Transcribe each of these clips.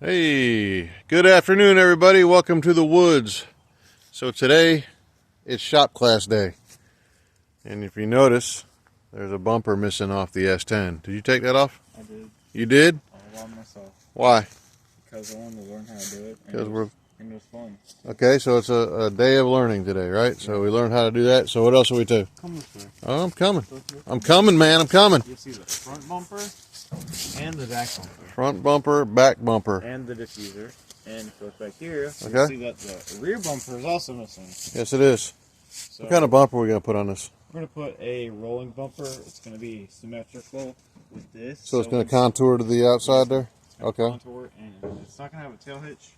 Hey, good afternoon, everybody. Welcome to the woods. So today it's shop class day, and if you notice, there's a bumper missing off the S10. Did you take that off? I did. You did? All by myself. Why? Because I wanted to learn how to do it. Because it was fun. Okay, so it's a day of learning today, right? Yeah. So we learned how to do that. So what else are we do? Come this way. Oh, I'm coming. I'm coming, man. I'm coming. You'll see the front bumper and the back bumper. Front bumper, back bumper. And the diffuser. And if you look back here, you'll see that the rear bumper is also missing. Yes, it is. So what kind of bumper are we going to put on this? We're going to put a rolling bumper. It's going to be symmetrical with this. So it's going to contour to the outside there? Okay. Contour, and it's not going to have a tail hitch,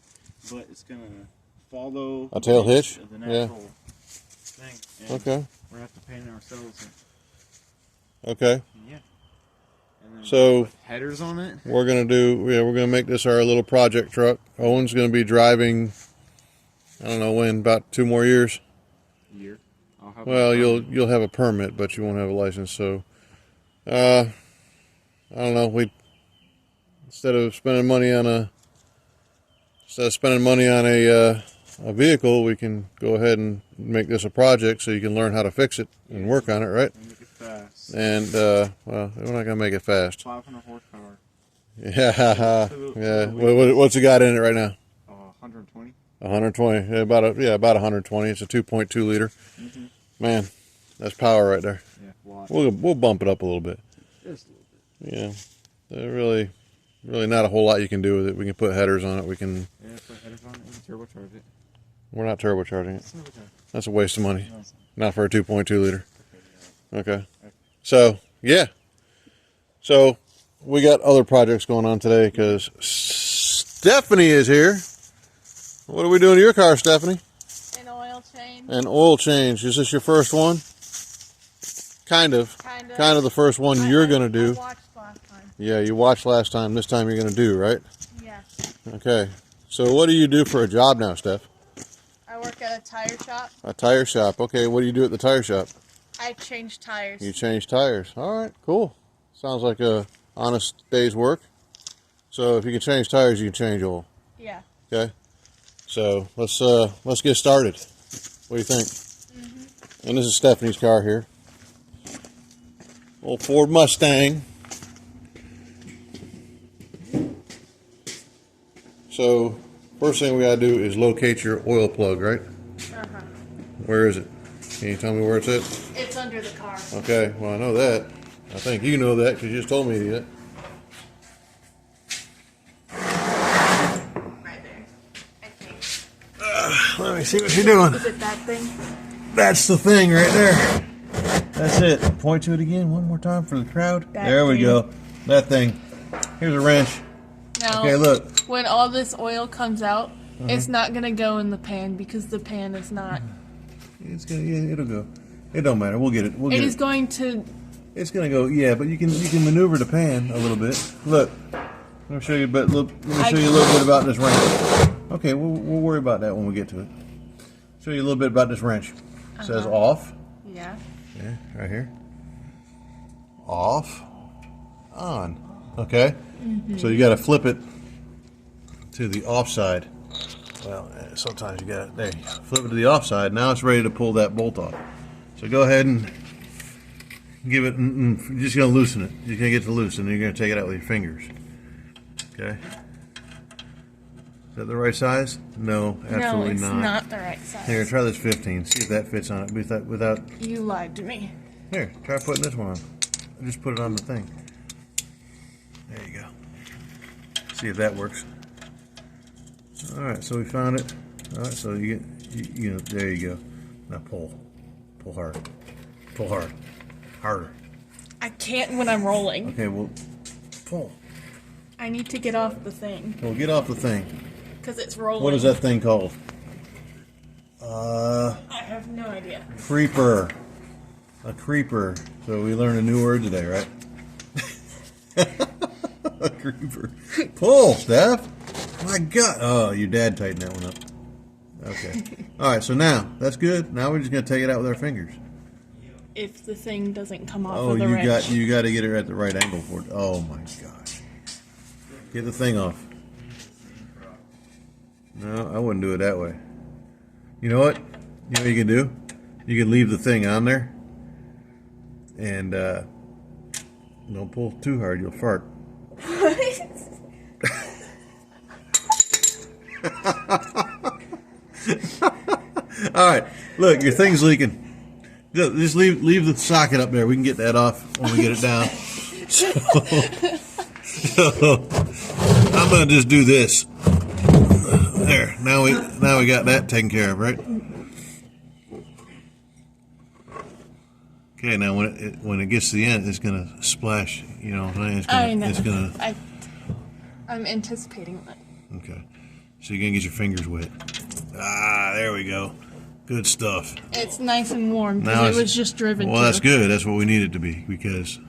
but it's going to follow a tail hitch? The natural thing. And okay. We're going to have to paint it ourselves. Okay. Yeah. And then so headers on it. We're gonna make this our little project truck. Owen's gonna be driving. I don't know when. About 2 more years. Year. Well, you'll have a permit, but you won't have a license. So, I don't know. Instead of spending money on a vehicle, we can go ahead and make this a project so you can learn how to fix it and work on it, right? And make it fast. And well, we're not gonna make it fast. 500 horsepower. Yeah, yeah. What's it got in it right now? 120. 120. Yeah, about 120. It's a 2.2 liter. Mm-hmm. Man, that's power right there. Yeah, we'll bump it up a little bit. Just a little bit. Yeah, really not a whole lot you can do with it. We can put headers on it. We can. Yeah, put headers on it and turbocharge it. We're not turbocharging it. That's a waste of money. No, not for a 2.2 liter. Okay. So yeah. So we got other projects going on today because Stephanie is here. What are we doing to your car, Stephanie? An oil change. An oil change. Is this your first one? Kind of the first one you're going to do. I watched last time. Yeah, you watched last time. This time you're going to do, right? Yes. Okay. So what do you do for a job now, Steph? I work at a tire shop. A tire shop. Okay, what do you do at the tire shop? I change tires. You change tires. All right, cool. Sounds like a honest day's work. So if you can change tires, you can change oil. Yeah. Okay. So let's get started. What do you think? Mm-hmm. And this is Stephanie's car here. Old Ford Mustang. So first thing we gotta do is locate your oil plug, right? Uh-huh. Where is it? Can you tell me where it's at? It's under the car. Okay, well I know that. I think you know that because you just told me that. Right there, I think. Let me see what you're doing. Is it that thing? That's the thing right there. That's it. Point to it again one more time for the crowd. There we go. That thing. Here's a wrench. Now, okay, look. When all this oil comes out, it's not going to go in the pan because the pan is not. It'll go. It don't matter. We'll get it. It is going to. It's going to go. Yeah, but you can maneuver the pan a little bit. Look. Let me show you a little bit about this wrench. Okay, we'll worry about that when we get to it. Show you a little bit about this wrench. It says off. Yeah. Yeah, right here. Off. On. Okay. Mm-hmm. So you got to flip it to the off side. Well, sometimes you got there. Flip it to the off side. Now it's ready to pull that bolt off. So go ahead and give it. You're just gonna loosen it. You're gonna get to loose, and then you're gonna take it out with your fingers. Okay. Is that the right size? No, absolutely not. No, it's not the right size. Here, try this 15. See if that fits on it without. You lied to me. Here, try putting this one on. Just put it on the thing. There you go. See if that works. All right, so we found it. All right, so you know, there you go. Now pull hard, harder. I can't when I'm rolling. Okay, well, pull. I need to get off the thing. Well, get off the thing. Because it's rolling. What is that thing called? I have no idea. Creeper. A creeper. So we learned a new word today, right? A creeper. Pull, Steph. My God. Oh, your dad tightened that one up. Okay. All right, so now, that's good. Now we're just going to take it out with our fingers. If the thing doesn't come off of the wrench. you got to get it at the right angle for it. Oh, my gosh. Get the thing off. No, I wouldn't do it that way. You know what? You know what you can do? You can leave the thing on there. And don't pull too hard, you'll fart. All right, look, your thing's leaking. Just leave the socket up there. We can get that off when we get it down. So I'm gonna just do this. There. Now we got that taken care of, right? Okay. Now when it gets to the end, it's gonna splash. You know what I'm saying? I know. It's gonna. I'm anticipating that. Okay. So you're gonna get your fingers wet. Ah, there we go. Good stuff. It's nice and warm Now because it was just driven. Well, that's good. That's what we need it to be, because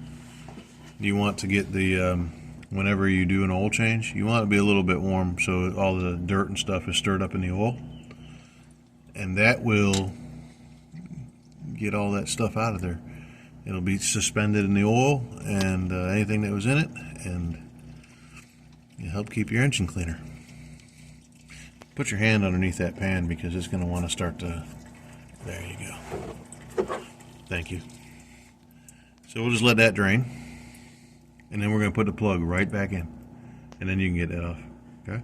you want to get the whenever you do an oil change, you want it to be a little bit warm so all the dirt and stuff is stirred up in the oil, and that will get all that stuff out of there. It'll be suspended in the oil and anything that was in it, and it'll help keep your engine cleaner. Put your hand underneath that pan because it's going to want to start to. There you go. Thank you. So we'll just let that drain, and then we're going to put the plug right back in, and then you can get that off. Okay.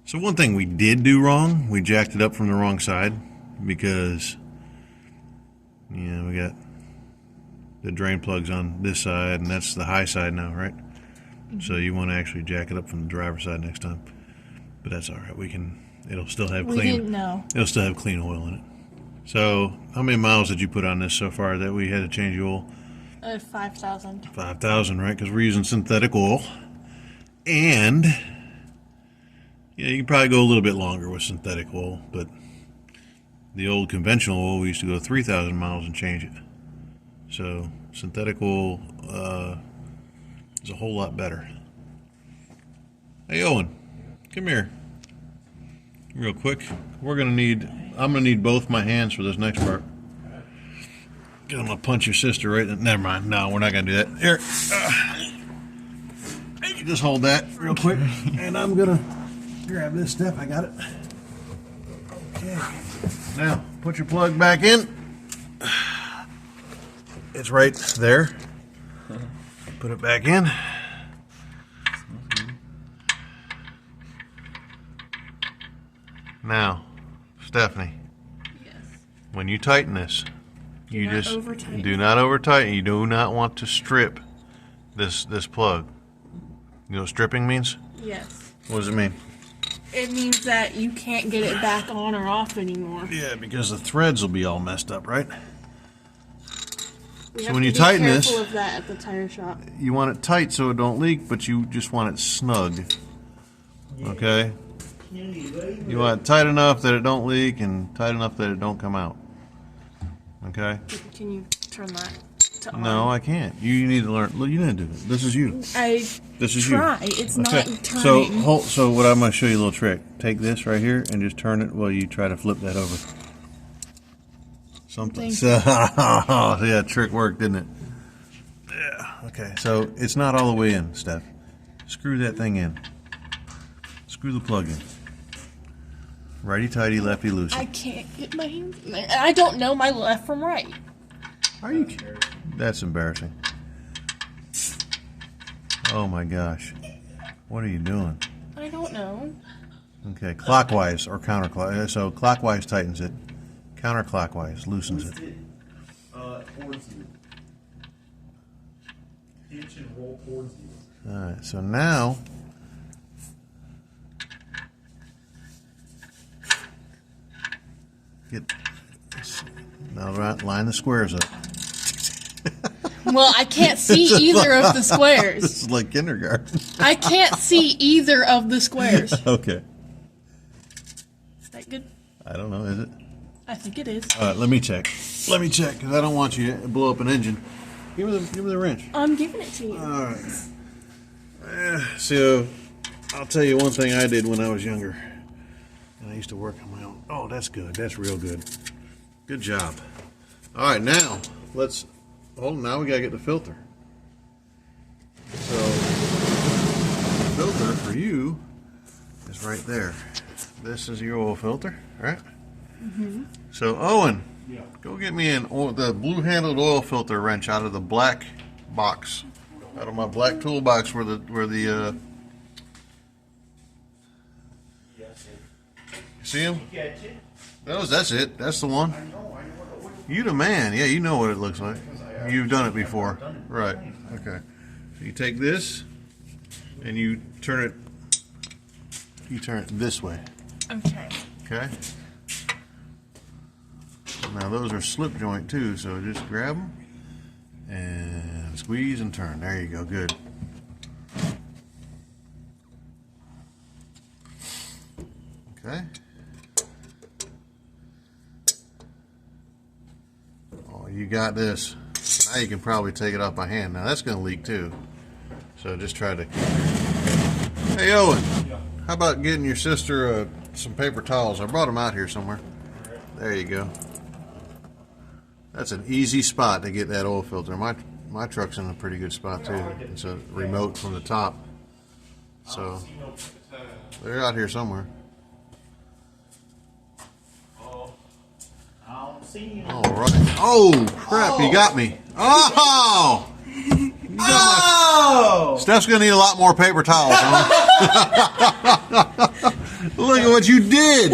So one thing we did do wrong, we jacked it up from the wrong side, because we got the drain plugs on this side, and that's the high side now, right? So you want to actually jack it up from the driver's side next time, but that's all right. We can. It'll still have clean. We didn't know. It'll still have clean oil in it. So how many miles did you put on this so far that we had to change the oil? 5,000. 5,000, right? Because we're using synthetic oil, and you can probably go a little bit longer with synthetic oil, but the old conventional oil we used to go 3,000 miles and change it. So synthetic oil. Is a whole lot better. Hey Owen, come here. Real quick. I'm gonna need both my hands for this next part. I'm gonna punch your sister right. Never mind. No, we're not gonna do that. Here. You just hold that real quick, and I'm gonna grab this step. I got it. Okay. Now put your plug back in. It's right there. Put it back in. Now, Stephanie. Yes. When you tighten this, you not just over-tighten. do not over tighten. You do not want to strip this plug. You know what stripping means? Yes. What does it mean? It means that you can't get it back on or off anymore. Yeah, because the threads will be all messed up, right? We So have when to you be tighten this- careful of that at the tire shop. You want it tight so it don't leak, but you just want it snug. Okay? You want it tight enough that it don't leak and tight enough that it don't come out. Okay? Can you turn that to on? No, I can't. You need to learn. Look, you didn't do this. This is you. I This is try. you. It's Okay. not turning. So what I'm going to show you a little trick. Take this right here and just turn it while you try to flip that over. Something. Thank you. Yeah, trick worked, didn't it? Yeah. Okay. So it's not all the way in, Steph. Screw that thing in. Screw the plug in. Righty tighty, lefty loosey. I can't get my hands in there. I don't know my left from right. Are you kidding? That's embarrassing. Oh my gosh. What are you doing? I don't know. Okay, clockwise or counterclockwise. So clockwise tightens it. Counterclockwise loosens it. Towards you. Hitch and roll towards you. Alright, so now line the squares up. Well, I can't see either of the squares. This is like kindergarten. I can't see either of the squares. Okay. Is that good? I don't know, is it? I think it is. Alright, let me check. Let me check, because I don't want you to blow up an engine. Give me the wrench. I'm giving it to you. Alright. So, I'll tell you one thing I did when I was younger. And I used to work on my own. Oh, that's good. That's real good. Good job. Alright, now, let's... Hold on, now we gotta get the filter. So, the filter for you is right there. This is your oil filter, right? So Owen, Yeah. go get me the blue-handled oil filter wrench out of the black box, out of my black toolbox where the you see him? Catch it. That's it. That's the one. I know. You the man. Yeah, you know what it looks like. You've done it before. Right. Okay. So you take this and you turn it this way. Okay. Okay? Now those are slip joint too, so just grab them and squeeze and turn. There you go. Good. Okay. Oh, you got this. Now you can probably take it off by hand. Now that's going to leak too. So just try to. Hey Owen, how about getting your sister some paper towels? I brought them out here somewhere. There you go. That's an easy spot to get that oil filter. My truck's in a pretty good spot too. It's a remote from the top. So they're out here somewhere. I don't see you. All right. Oh crap! You got me. Oh! Oh! Steph's gonna need a lot more paper towels. Huh? Look at what you did.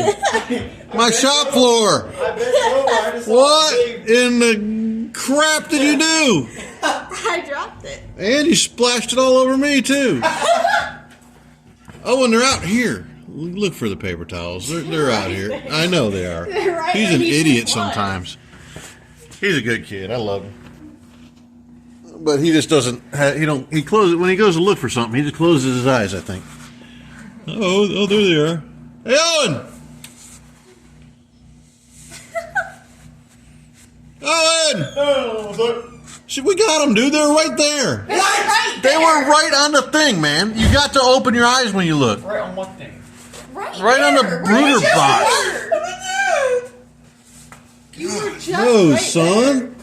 My shop floor. I bet so. I just saw What a big- in the crap did you do? I dropped it. And you splashed it all over me too. Oh, and they're out here. Look for the paper towels. They're out here. I know they are. They're right He's an where he idiot was. sometimes. He's a good kid. I love him. But he just doesn't. He closes when he goes to look for something. He just closes his eyes. I think. Oh, there they are. Hey, Owen. Owen. Oh, See, we got them, dude. They're right there. Right They there. were right on the thing, man. You got to open your eyes when you look. right on what thing? Right on the there. brooder Right box. there. You were just No, right son.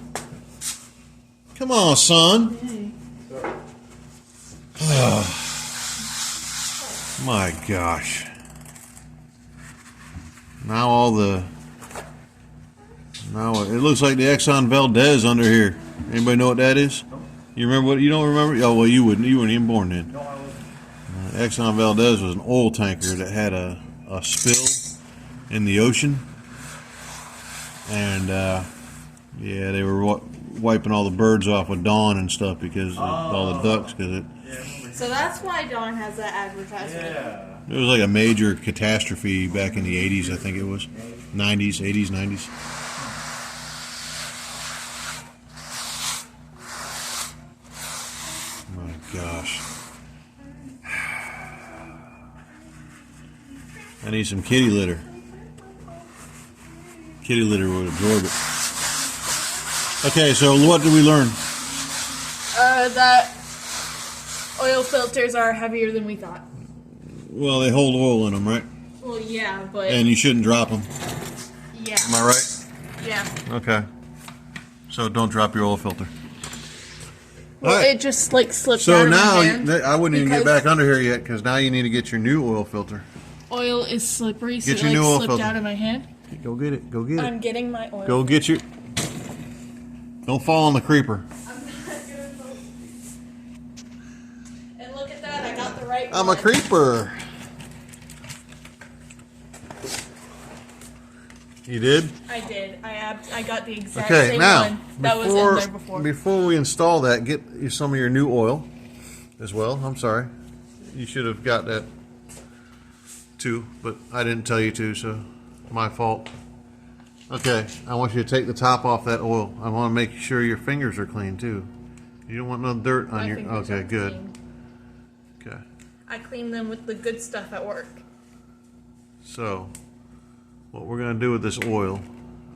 Come on, son. My gosh. Now it looks like the Exxon Valdez under here. Anybody know what that is? You remember what? You don't remember? Oh well, you wouldn't. You weren't even born then. No, I wasn't. Exxon Valdez was an oil tanker that had a spill in the ocean, and yeah, they were wiping all the birds off with Dawn and stuff because of all the ducks. Because Yeah, I remember. So that's why Dawn has that advertisement. Yeah. it was like a major catastrophe back in the 80s, I think it was, 90s, 80s, 90s. My gosh. I need some kitty litter. Kitty litter would absorb it. Okay, so what did we learn? That oil filters are heavier than we thought. Well, they hold oil in them, right? Well, yeah, but And you shouldn't drop them. yeah, Am I right? yeah. Okay. So don't drop your oil filter. Well, All right. it just like slipped So out of now, my hand I wouldn't even get because back under here yet because now you need to get your new oil filter. oil is slippery, so Get it your new oil slipped filter. out of my hand. Go get it. Go get it. I'm getting my oil. Go get your. Don't fall on the creeper. And look at that, I got the right I'm a one. creeper. You did? I did. I got the exact Okay, same now one that was in there before. before we install that, get you some of your new oil as well. I'm sorry, you should have got that too, but I didn't tell you to, so my fault. Okay, I want you to take the top off that oil. I want to make sure your fingers are clean too. You don't want no dirt on My your. fingers Okay, are good. clean. Okay, I clean them with the good stuff at work. so what we're gonna do with this oil,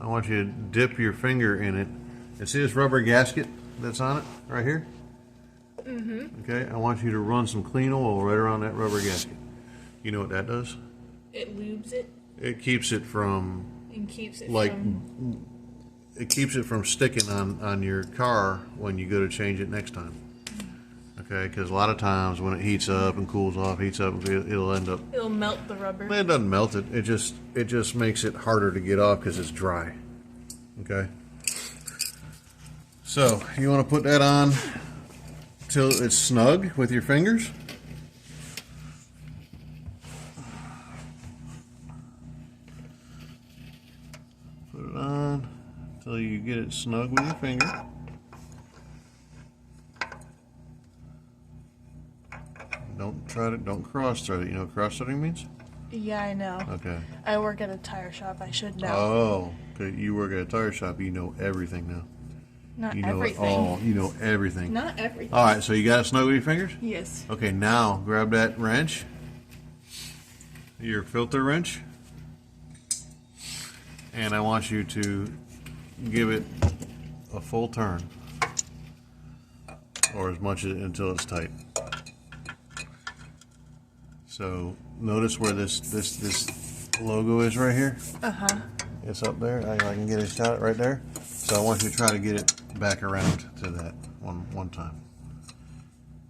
I want you to dip your finger in it. And see this rubber gasket that's on it right here? Mm-hmm. Okay, I want you to run some clean oil right around that rubber gasket. You know what that does? It lubes it It keeps it from and keeps it like from. it keeps it from sticking on your car when you go to change it next time. Okay, because a lot of times when it heats up and cools off, it'll end up. It'll melt the rubber. It doesn't melt it. It just makes it harder to get off because it's dry. Okay. So you want to put that on till it's snug with your fingers. Put it on until you get it snug with your finger. Don't cross-thread it. You know what cross-threading means? Yeah, I know. Okay. I work at a tire shop. I should know. Oh, okay. You work at a tire shop. You know everything now. Not You know everything. it all. You know everything. Not everything. All right, so you got it snug with your fingers? Yes. Okay, now grab that wrench, your filter wrench, and I want you to give it a full turn, or as much until it's tight. So notice where this logo is right here. Uh-huh. It's up there. I can get a shot right there. So I want you to try to get it back around to that one time.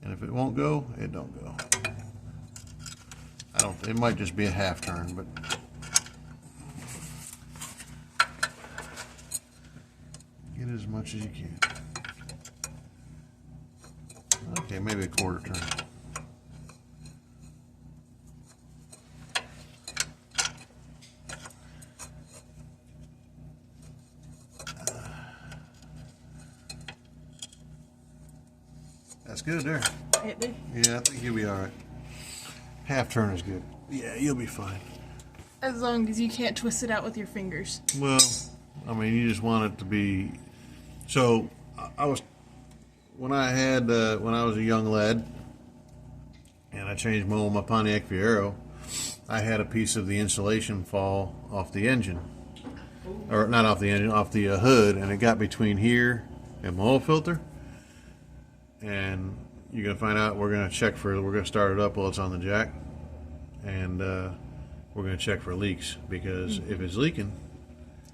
And if it won't go, it don't go. It might just be a half turn, but get as much as you can. Okay, maybe a quarter turn. That's good there. Yeah, I think you'll be all right. Half turn is good. Yeah, you'll be fine. As long as you can't twist it out with your fingers. Well, I mean, you just want it to be. So, when I was a young lad, and I changed my oil, my Pontiac Fiero, I had a piece of the insulation fall off the engine, or not off the engine, off the hood, and it got between here and my oil filter. And you're gonna find out. We're gonna start it up while it's on the jack, and we're gonna check for leaks, because if it's leaking,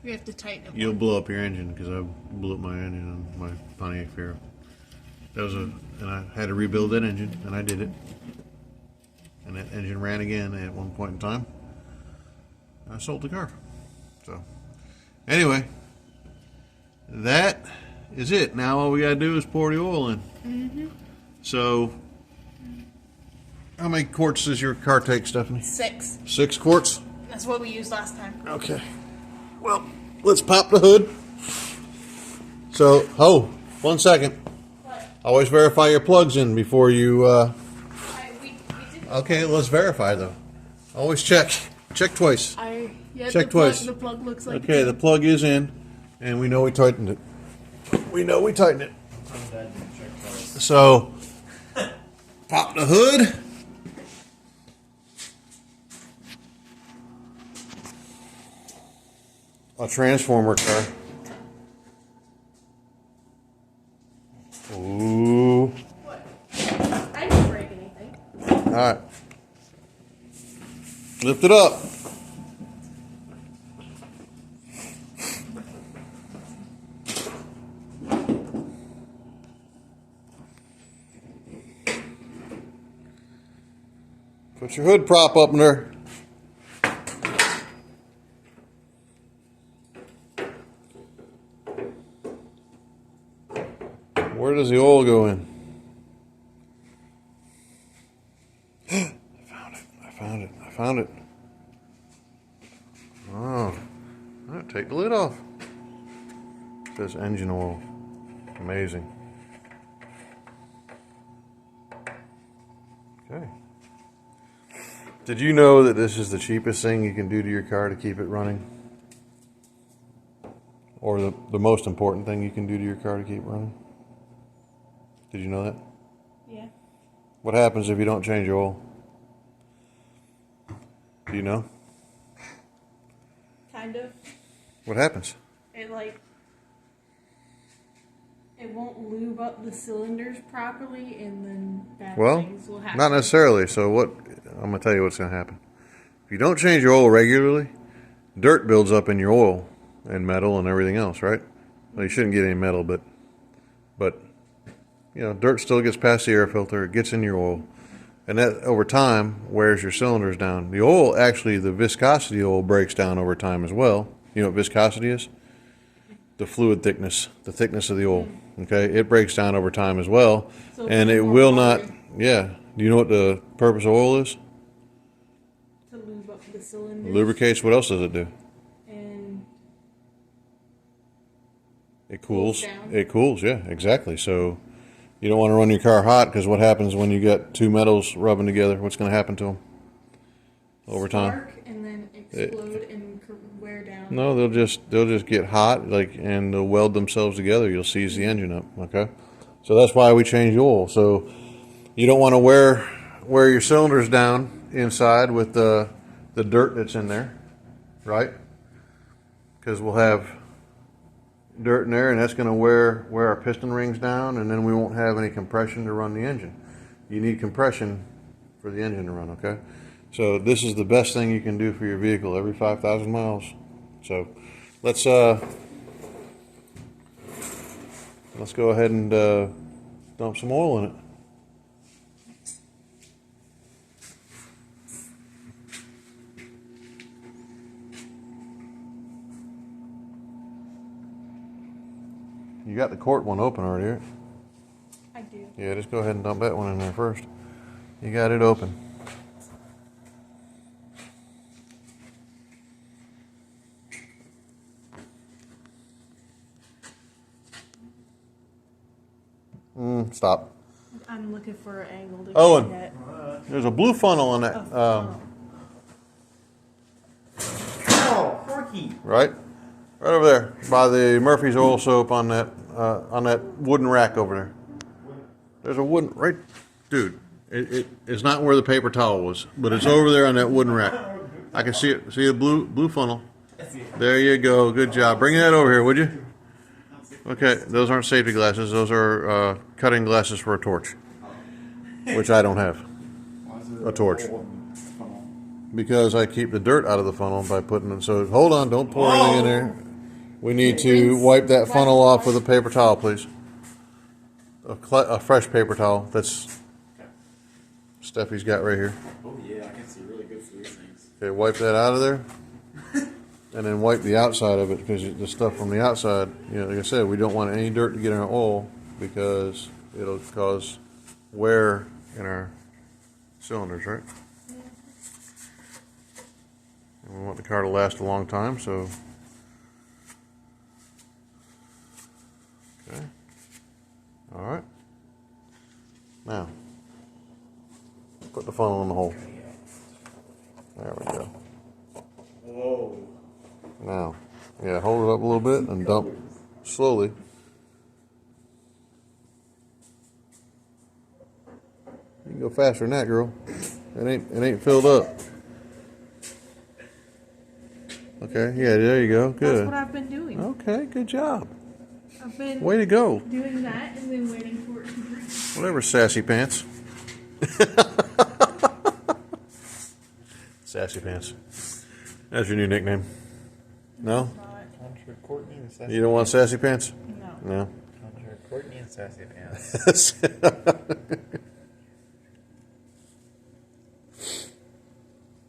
You have to tighten it. you'll blow up your engine, because I blew up my engine on my Pontiac Fiero. And I had to rebuild that engine, and I did it. And that engine ran again at one point in time. I sold the car. So, anyway, that is it. Now all we gotta do is pour the oil in. Mm-hmm. So, how many quarts does your car take, Stephanie? 6. 6 quarts? That's what we used last time. Okay. Well, let's pop the hood. So, 1 second. What? Always verify your plugs in before you, We did. Okay, let's verify though. Always check. Check twice. The Check twice. The plug looks like Okay, the plug is in, and we know we tightened it. We know we tightened it. So, pop the hood. A transformer car. Ooh. What? I didn't break anything. All right. Lift it up. Put your hood prop up in there. Where does the oil go in? I found it. Oh. All right, take the lid off. It says engine oil. Amazing. Okay. Did you know that this is the cheapest thing you can do to your car to keep it running? Or the most important thing you can do to your car to keep it running? Did you know that? Yeah. What happens if you don't change your oil? Do you know? Kind of. What happens? It won't lube up the cylinders properly, and then bad Well, things will happen. not necessarily. So I'm going to tell you what's going to happen. If you don't change your oil regularly, dirt builds up in your oil and metal and everything else, right? Well, you shouldn't get any metal, but dirt still gets past the air filter. It gets in your oil. And that, over time, wears your cylinders down. The oil, actually, the viscosity oil breaks down over time as well. You know what viscosity is? The fluid thickness, the thickness of the oil. Okay, it breaks down over time as well. So And it's it more will water. not, yeah. Do you know what the purpose of oil is? To lube up the cylinders. Lubricates. What else does it do? And It cools. down. It cools, yeah, exactly. So you don't want to run your car hot, because what happens when you got two metals rubbing together? What's going to happen to them over time? spark and then explode and wear down. No, they'll just get hot, and they'll weld themselves together. You'll seize the engine up. Okay, so that's why we change the oil. So you don't want to wear your cylinders down inside with the dirt that's in there, right? Because we'll have dirt in there, and that's going to wear our piston rings down, and then we won't have any compression to run the engine. You need compression for the engine to run. Okay, so this is the best thing you can do for your vehicle every 5,000 miles. So let's go ahead and dump some oil in it. You got the quart one open already, right? I do. Yeah, just go ahead and dump that one in there first. You got it open. Stop. I'm looking for an angle to Owen. get that. There's a blue funnel on that, Oh, Corky. right over there by the Murphy's oil soap on that wooden rack over there. There's a wooden right, dude. It's not where the paper towel was, but it's over there on that wooden rack. I can see it. See the blue funnel? There you go. Good job. Bring that over here, would you? Okay, those aren't safety glasses. Those are cutting glasses for a torch, which I don't have. A torch. Because I keep the dirt out of the funnel by putting it. So hold on, don't pour anything in there. We need to wipe that funnel off with a paper towel, please. A fresh paper towel. That's Steffi's got right here. Oh yeah, I can see really good through things. Okay, wipe that out of there. And then wipe the outside of it, because the stuff from the outside, like I said, we don't want any dirt to get in our oil, because it'll cause wear in our cylinders, right? And we want the car to last a long time, so. Okay. All right. Now, put the funnel in the hole. There we go. Whoa. Now, yeah, hold it up a little bit and dump slowly. You can go faster than that, girl. It ain't filled up. Okay, yeah, there you go. That's Good. what I've been doing. Okay, good job. I've been Way to go. doing that and then waiting for it to drink. Whatever, sassy pants. Sassy pants. That's your new nickname. No? Contra Courtney and Sassy. You don't want sassy pants? No. No. Contra Courtney and Sassy Pants. I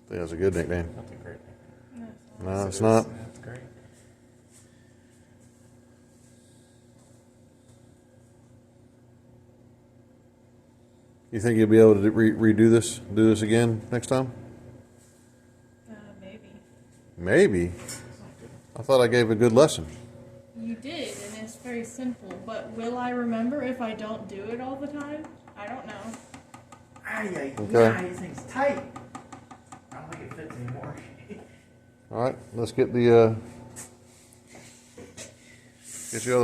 think that's a good nickname. That's a great name. No, it's not. That's great. You think you'll be able to redo this, do this again next time? Maybe. Maybe. I thought I gave a good lesson. You did, and it's very simple. But will I remember if I don't do it all the time? I don't know. Ay, Okay. this thing's tight. I don't think it fits anymore. All right, let's get the other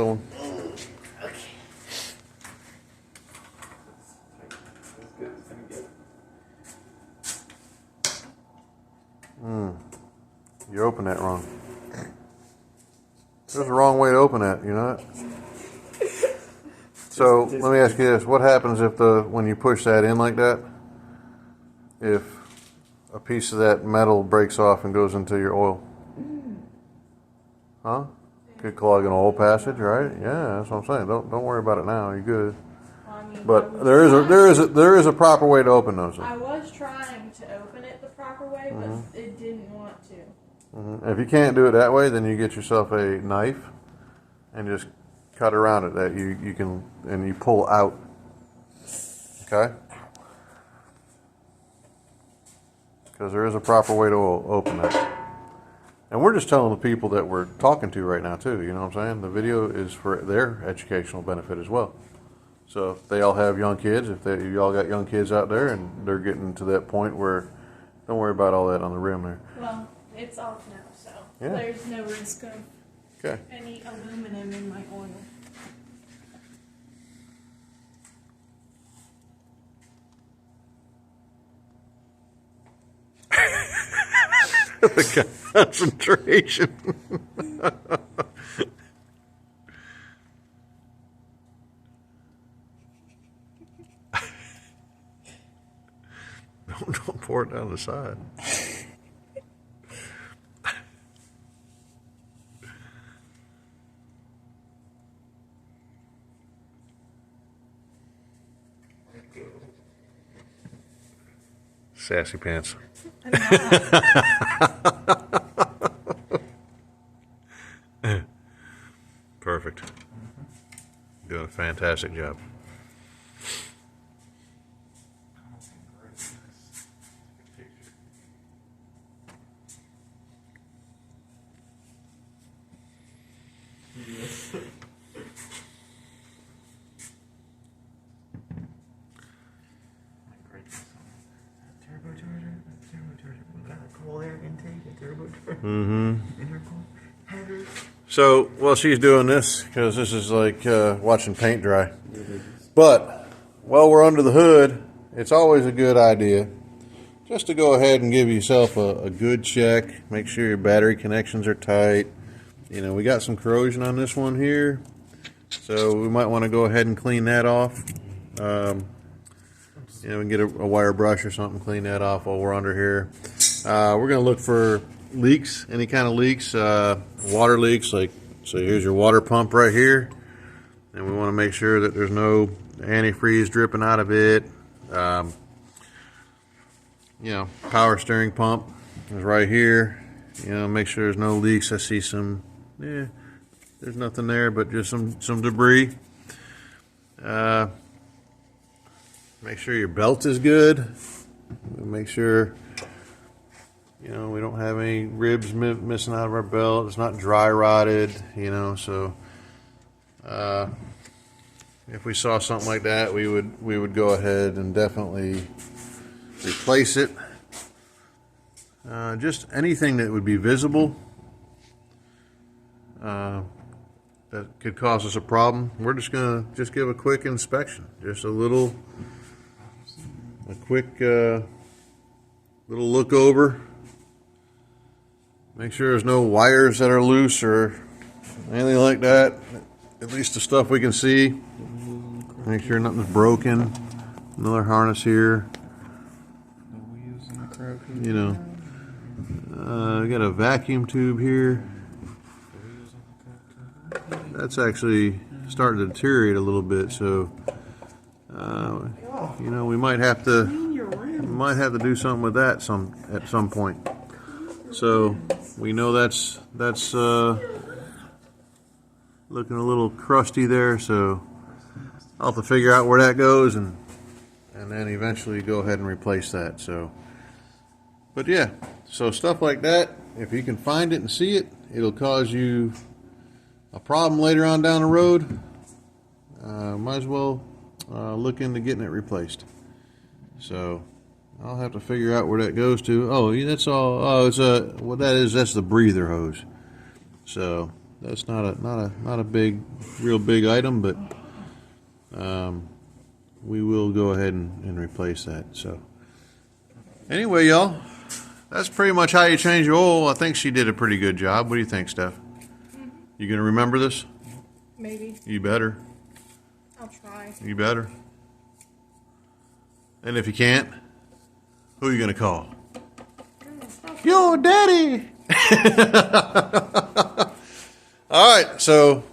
one. You opened that wrong. There's a wrong way to open that, you know that? So let me ask you this: what happens if when you push that in like that, if a piece of that metal breaks off and goes into your oil? Huh? Could clog an oil passage, right? Yeah, that's what I'm saying. Don't worry about it now. You're good. Well, mean, But there is a proper way to open those. I was trying to open it the proper way, but it didn't want to. If you can't do it that way, then you get yourself a knife and just cut around it. That you can, and you pull out. Okay. Because there is a proper way to open it. And we're just telling the people that we're talking to right now too, you know what I'm saying? The video is for their educational benefit as well. So if they all have young kids, if you all got young kids out there and they're getting to that point where, don't worry about all that on the rim there. Well, it's off now, so Yeah. there's no risk of Okay. any aluminum in my oil. The concentration. Don't pour it down the side. Sassy pants. Perfect. Doing a fantastic job. Cool air intake, a turbocharger. Intercooler, header. So, while she's doing this, because this is like watching paint dry. But, while we're under the hood, it's always a good idea just to go ahead and give yourself a good check. Make sure your battery connections are tight. You know, we got some corrosion on this one here. So, we might want to go ahead and clean that off. You know, we can get a wire brush or something, clean that off while we're under here. We're going to look for leaks, any kind of leaks, water leaks. Like, so here's your water pump right here, and we want to make sure that there's no antifreeze dripping out of it. You know, power steering pump is right here. You know, make sure there's no leaks. I see some, there's nothing there, but just some debris. Make sure your belt is good. Make sure, you know, we don't have any ribs missing out of our belt. It's not dry rotted, you know. So, if we saw something like that, we would go ahead and definitely replace it. Just anything that would be visible that could cause us a problem. We're just gonna give a quick inspection, just a quick little look over. Make sure there's no wires that are loose or anything like that. At least the stuff we can see. Make sure nothing's broken. Another harness here. You know, we got a vacuum tube here. That's actually starting to deteriorate a little bit, so you know, we might have to do something with that at some point. So we know that's looking a little crusty there, so I'll have to figure out where that goes and then eventually go ahead and replace that. So, but yeah, so stuff like that, if you can find it and see it, it'll cause you a problem later on down the road. Might as well look into getting it replaced. So I'll have to figure out where that goes to. Oh, yeah, that's all. Oh, it's what that is. That's the breather hose. So that's not a real big item, but we will go ahead and replace that. So anyway, y'all, that's pretty much how you change your oil. I think she did a pretty good job. What do you think, Steph? You gonna remember this? Maybe. You better. I'll try. You better. And if you can't, who are you gonna call? Your daddy. All right, so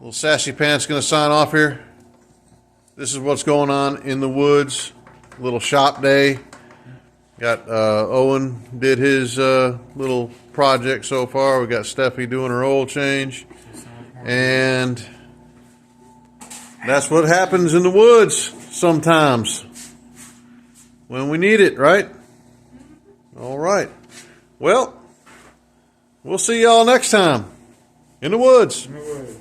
Little Sassy Pants going to sign off here. This is what's going on in the woods. Little shop day. Got Owen did his little project so far. We got Steffi doing her oil change. And that's what happens in the woods sometimes when we need it, right? All right. Well, we'll see y'all next time in the woods. In the woods.